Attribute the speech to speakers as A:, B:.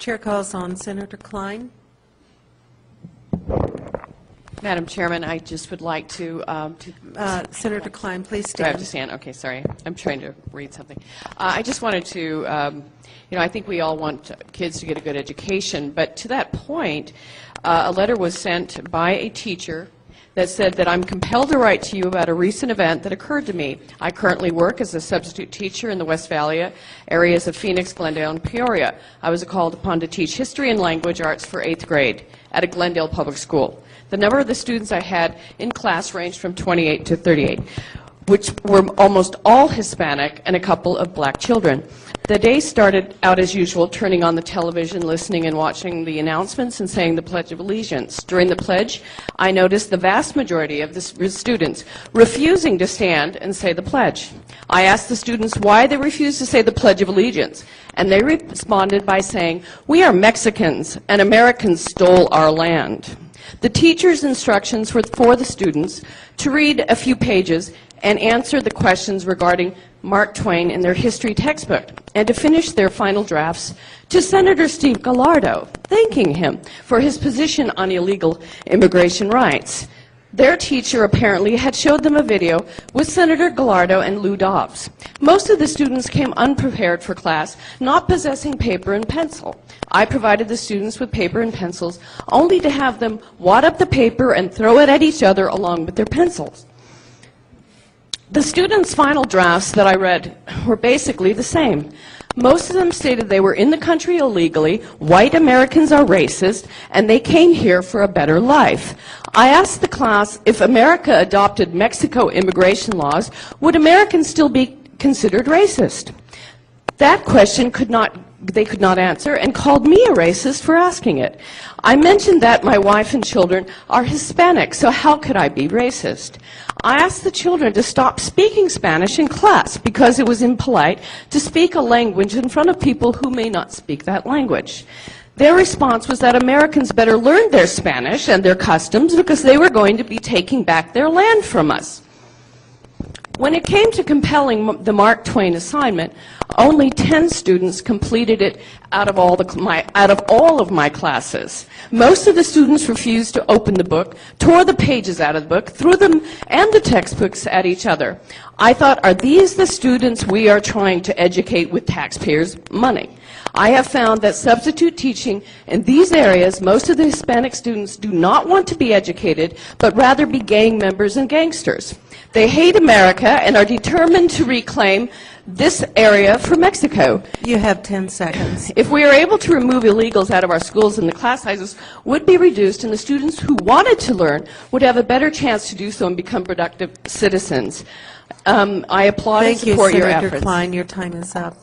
A: Chair calls on Senator Klein.
B: Madam Chairman, I just would like to...
A: Senator Klein, please
B: Do I have
A: stand.
B: to stand? Okay, sorry. I'm trying to read something. I just wanted to, I think we all want kids to get a good education, but to that point, a letter was sent by a teacher that said that I'm compelled to write to you about a recent event that occurred to me. I currently work as a substitute teacher in the West Valley areas of Phoenix, Glendale, and Peoria. I was called upon to teach history and language arts for 8th grade at a Glendale public school. The number of the students I had in class ranged from 28 to 38, which were almost all Hispanic and a couple of black children. The day started out as usual, turning on the television, listening and watching the announcements and saying the Pledge of Allegiance. During the pledge, I noticed the vast majority of the students refusing to stand and say the pledge. I asked the students why they refused to say the Pledge of Allegiance, and they responded by saying, "We are Mexicans, and Americans stole our land." The teacher's instructions were for the students to read a few pages and answer the questions regarding Mark Twain in their history textbook, and to finish their final drafts to Senator Steve Gallardo, thanking him for his position on illegal immigration rights. Their teacher apparently had showed them a video with Senator Gallardo and Lou Dobbs. Most of the students came unprepared for class, not possessing paper and pencil. I provided the students with paper and pencils, only to have them wad up the paper and throw it at each other along with their pencils. The students' final drafts that I read were basically the same. Most of them stated they were in the country illegally, white Americans are racist, and they came here for a better life. I asked the class if America adopted Mexico immigration laws, would Americans still be considered racist? That question they could not answer, and called me a racist for asking it. I mentioned that my wife and children are Hispanic, so how could I be racist? I asked the children to stop speaking Spanish in class because it was impolite to speak a language in front of people who may not speak that language. Their response was that Americans better learn their Spanish and their customs because they were going to be taking back their land from us. When it came to compelling the Mark Twain assignment, only 10 students completed it out of all of my classes. Most of the students refused to open the book, tore the pages out of the book, threw them and the textbooks at each other. I thought, are these the students we are trying to educate with taxpayers' money? I have found that substitute teaching in these areas, most of the Hispanic students do not want to be educated, but rather be gang members and gangsters. They hate America and are determined to reclaim this area for Mexico.
A: You have 10 seconds.
B: If we are able to remove illegals out of our schools, then the class sizes would be reduced, and the students who wanted to learn would have a better chance to do so and become productive citizens. I applaud and support your efforts.
A: Thank you, Senator Klein. Your time is up.